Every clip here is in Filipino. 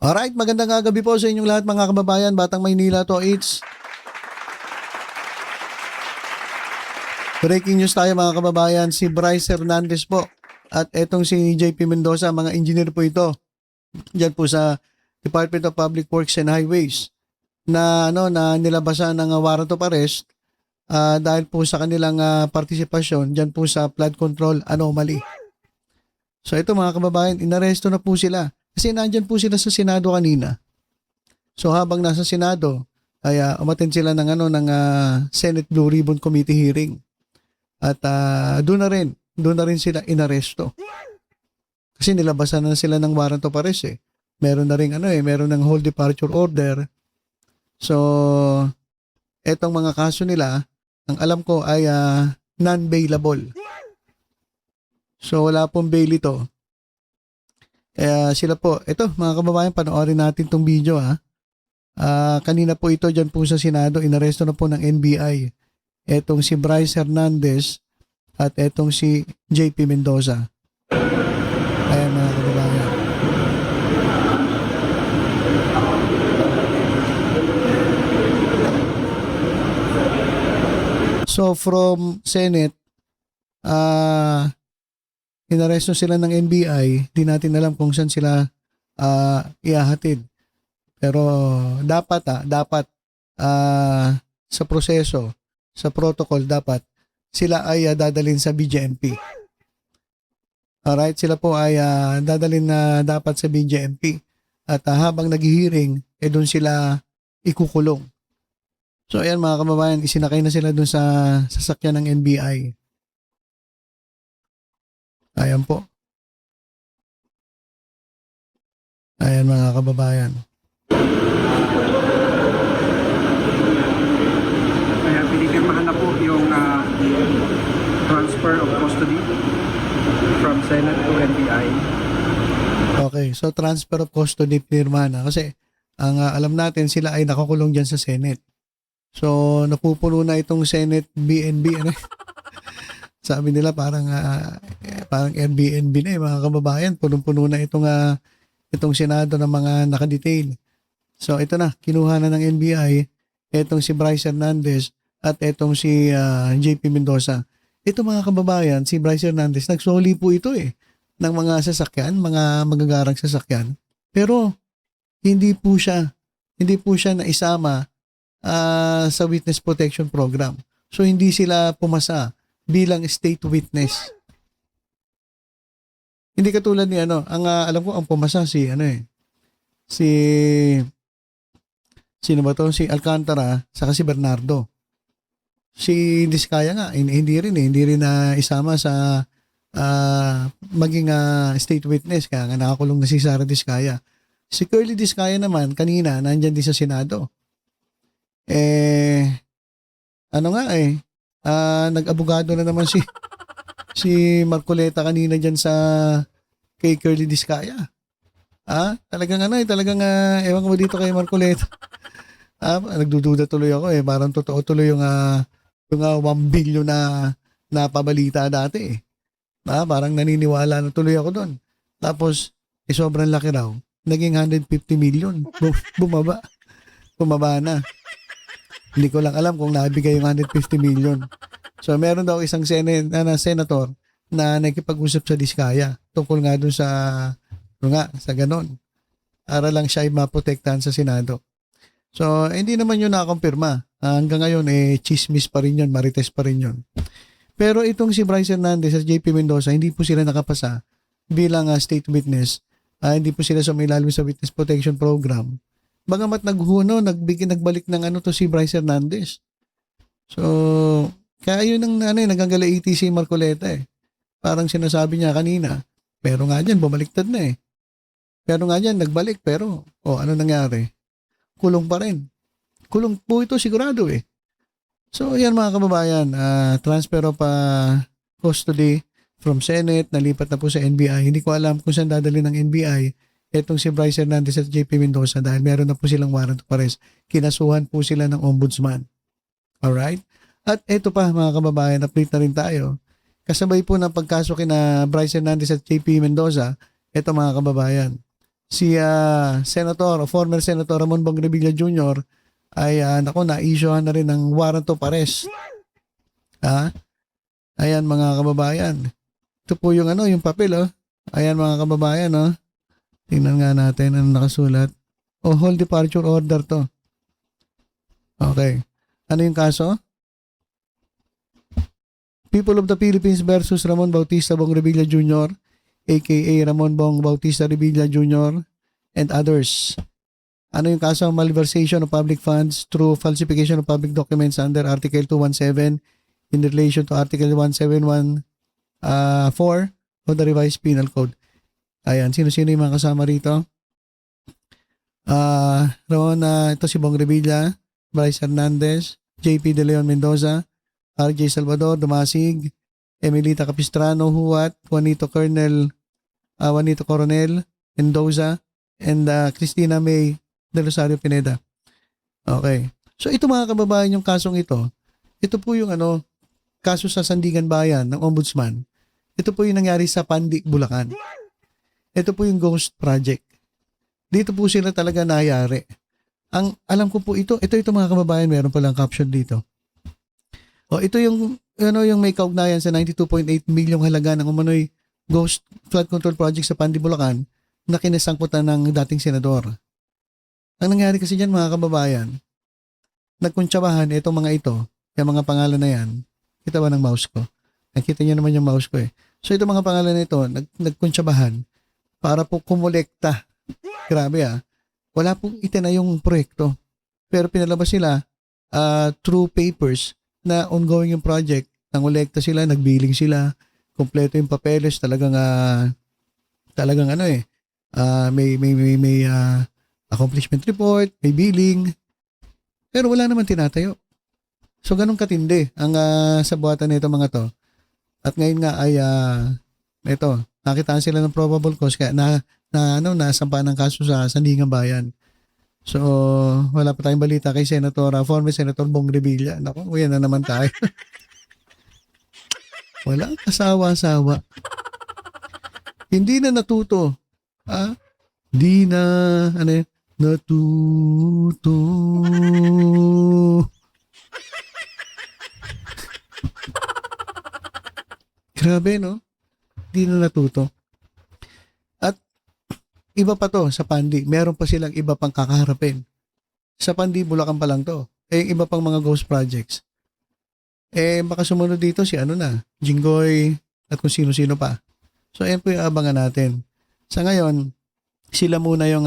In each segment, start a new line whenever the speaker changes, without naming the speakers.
Alright, magandang gabi po sa inyong lahat mga kababayan. Batang Maynila to, it's breaking news tayo mga kababayan. Si Bryce Hernandez po at etong si JP Mendoza, mga engineer po ito. Diyan po sa Department of Public Works and Highways na nilabasan ng warrant of arrest dahil po sa kanilang partisipasyon diyan po sa flood control anomaly. So ito mga kababayan, inaresto na po sila kasi nandyan po sila sa Senado kanina. So habang nasa Senado ay umattend sila ng Senate Blue Ribbon Committee hearing. At doon na rin sila inaresto. Kasi nilabasan na sila ng warrant of arrest eh. Meron na ring meron ng whole departure order. So etong mga kaso nila, ang alam ko ay non-bailable. So wala pong bail ito. Sila po, ito mga kababayan, panoorin natin tong video kanina po ito dyan po sa Senado, inaresto na po ng NBI. Etong si Bryce Hernandez at etong si JP Mendoza. Ayan mga kababayan. So from Senate, inaresto sila ng NBI, di natin alam kung saan sila ihahatid. Pero dapat sa proseso, sa protocol, dapat sila ay dadalhin sa BJMP. Alright, sila po ay dadalhin na dapat sa BJMP. At habang nag-hearing, doon sila ikukulong. So ayan mga kababayan, isinakay na sila doon sa sasakyan ng NBI. Ayan po. Ayan mga kababayan.
Kaya pinipirmahan na po yung transfer of custody from Senate to NBI.
Okay, so transfer of custody pinirma na. Kasi ang alam natin sila ay nakakulong dyan sa Senate. So napupuno na itong Senate BNB. Sabi nila parang Airbnb na mga kababayan. Punong-puno na itong Senado ng mga nakadetail. So ito na, kinuha na ng NBI itong si Bryce Hernandez at itong si JP Mendoza. Ito mga kababayan, si Bryce Hernandez, nagsoli po ito ng mga sasakyan, mga magagarang sasakyan. Pero hindi po siya naisama sa Witness Protection Program. So hindi sila pumasa bilang state witness. Hindi katulad ni alam ko ang pumasa sino ba to? Si Alcantara saka si Bernardo. Si Diskaya nga hindi rin na isama sa maging state witness kaya nga nakakulong na si Sara Diskaya. Si Curly Diskaya naman kanina nandiyan din sa Senado. Nag-abogado na naman si Marcoleta kanina diyan sa kay Curly Diskaya. Talagang ewan ko dito kay Marcoleta. Nagdududa tuloy ako parang totoo tuloy yung 1 billion na napabalita dati parang naniniwala na tuloy ako doon. Tapos sobrang laki raw. Naging 150 million. Bumaba na. Hindi ko lang alam kung nabigay yung 150 million. So meron daw isang senator na nakipag-usap sa Diskaya tungkol nga dun sa ganon. Para lang siya ay maprotektahan sa Senado. So hindi naman yun nakakumpirma. Hanggang ngayon chismis pa rin yun, marites pa rin yun. Pero itong si Bryce Hernandez at JP Mendoza, hindi po sila nakapasa bilang state witness. Hindi po sila sumilalim sa Witness Protection Program. Bagamat nagbalik ng to si Bryce Hernandez. So, kaya yun ang nagagalaiti si Marcoleta Parang sinasabi niya kanina, pero nga dyan, bumaliktad na Pero nga dyan, nagbalik, pero, ano nangyari? Kulong pa rin. Kulong po ito sigurado So, yan mga kababayan, transfer of custody from Senate, nalipat na po sa NBI. Hindi ko alam kung saan dadali ng NBI etong si Bryce Hernandez at JP Mendoza dahil meron na po silang warrant of arrest. Kinasuhan po sila ng ombudsman. Alright? At ito pa mga kababayan, update na rin tayo. Kasabay po ng pagkaso kina Bryce Hernandez at JP Mendoza, ito mga kababayan, si Senator o former Senator Ramon Bong Revilla Jr. ay na-issuehan na rin ng warrant of arrest. Ayan mga kababayan. Ito po yung yung papel Ayan mga kababayan Tingnan nga natin ang nakasulat. Hold departure order to. Okay. Ano yung kaso? People of the Philippines versus Ramon Bautista Bong Revilla Jr. aka Ramon Bong Bautista Revilla Jr. and others. Ano yung kaso? Malversation of public funds through falsification of public documents under Article 217 in relation to Article 1714 of the Revised Penal Code. Ayan, sino-sino yung mga kasama rito? Ito si Bong Revilla, Bryce Hernandez, JP De Leon Mendoza, RJ Salvador Dumasig, Emilita Capistrano Huat, Juanito Coronel Mendoza, and Cristina May de Rosario Pineda. Okay. So ito mga kababayan, yung kasong ito po yung kaso sa Sandigan Bayan ng Ombudsman. Ito po yung nangyari sa Pandi, Bulacan. Ito po yung ghost project. Dito po sila talaga nangyari. Ang alam ko po ito mga kababayan, meron palang caption dito. Ito yung yung may kaugnayan sa 92.8 milyong halaga ng umano'y ghost flood control project sa Pandi, Bulacan na kinasangkutan ng dating senador. Ang nangyari kasi diyan mga kababayan, nagkuntsabahan itong mga yung mga pangalan na yan. Kita ba ng mouse ko? Nakita niyo naman yung mouse ko So itong mga pangalan na ito, nagkuntsabahan para po kumolekta. Grabe Wala pong itinayong proyekto. Pero pinalabas sila through papers na ongoing yung project. Nangolekta sila, nagbilling sila, kompleto yung papeles, talagang may accomplishment report, may billing. Pero wala naman tinatayo. So ganun katindi ang sa buhatan nito mga to. At ngayon nga ay nakitaan sila ng probable cause kaya nasampa ng kaso sa Sandigan Bayan. So, wala pa tayong balita kay former Senator Bong Revilla. Naku, uyan na naman tayo. Walang kasawa-sawa. Hindi na natuto. Hindi na, natuto. Grabe, no? Hindi na natuto. At iba pa to sa Pandi. Meron pa silang iba pang kakaharapin. Sa Pandi, Bulacan pa lang to. Yung iba pang mga ghost projects. Baka sumunod dito si Jinggoy at kung sino-sino pa. So, ayan po yung abangan natin. Sa ngayon, sila muna yung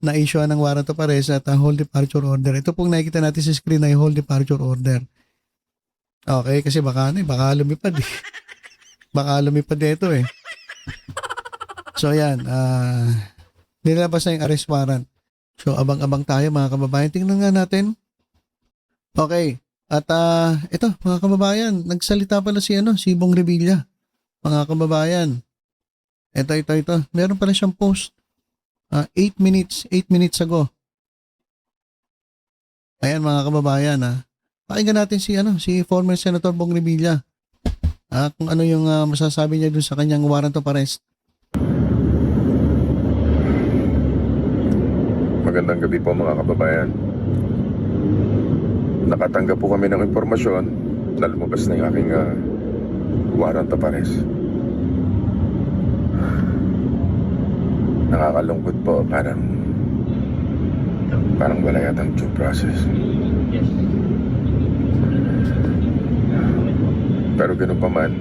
na-issue ng warrant of arrest at hold departure order. Ito pong nakikita natin sa screen na yung hold departure order. Okay, kasi baka lumipad Baka lumipad dito So, ayan. Nilabas na yung arrest warrant. So, abang-abang tayo mga kababayan. Tingnan nga natin. Okay. At ito, mga kababayan, nagsalita pala si Bong Revilla. Mga kababayan. Ito. Meron pala siyang post. 8 minutes ago. Ayan mga kababayan pakinggan natin si former Senator Bong Revilla. Kung ano yung masasabi niya dun sa kanyang warrant of arrest.
Magandang gabi po mga kababayan. Nakatanggap po kami ng impormasyon na lumabas na yung aking warrant of arrest. Nakakalungkot po, parang wala yatang due process. Pero ganun pa man,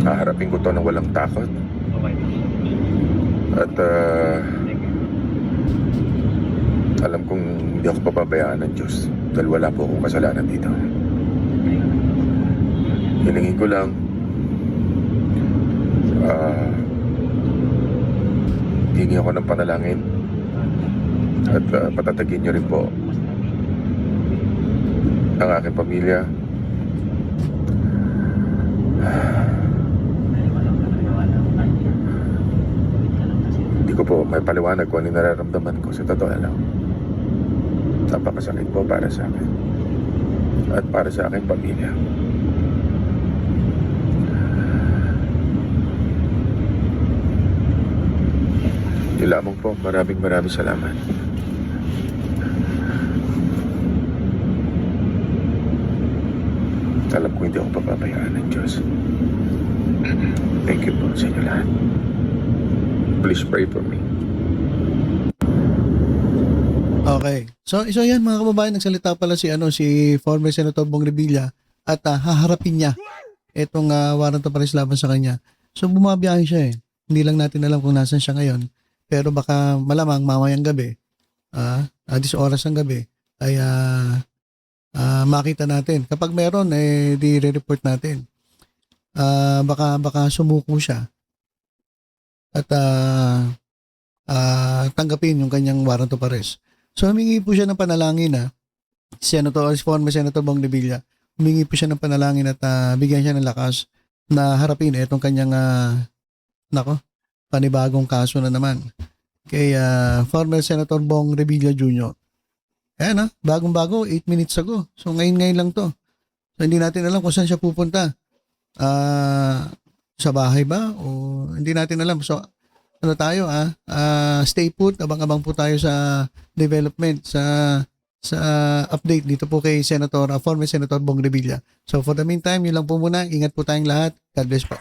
haharapin ko to ng walang takot. At alam kong hindi ako papabayaan ng Diyos dahil wala po akong kasalanan dito. Hilingin ko lang hingi ako ng panalangin at patatagin niyo rin po ang aking pamilya. Hindi ko po may paliwanag kung ano yung nararamdaman ko sa totoo lang. Napakasakit po para sa akin at para sa aking pamilya. Yun lamang po. Maraming salamat. Alam ko hindi ako papabayaan ng Diyos. Thank you po sa inyo lahat. Please pray for me.
Okay. So yan mga kababayan, nagsalita pala si former Senator Bong Revilla at haharapin niya itong warrant of arrest laban sa kanya. So bumabiyahe siya eh. Hindi lang natin alam kung nasan siya ngayon. Pero baka malamang mamayang gabi, 10 oras ng gabi, ay makita natin. Kapag meron, di re-report natin. Baka sumuko siya at tanggapin yung kanyang warrant of arrest. So humingi po siya ng panalangin former Senator Bong Revilla. Humingi po siya ng panalangin at bigyan siya ng lakas na harapin itong kanyang panibagong kaso na naman kay former Senator Bong Revilla Jr. Ayan bagong-bago, 8 minutes ago. So ngayon lang to. So hindi natin alam kung saan siya pupunta. Sa bahay ba? O hindi natin alam. So tayo stay put, abang-abang po tayo sa development, sa update dito po kay former Senator Bong Revilla. So for the meantime, yun lang po muna. Ingat po tayong lahat. God bless po.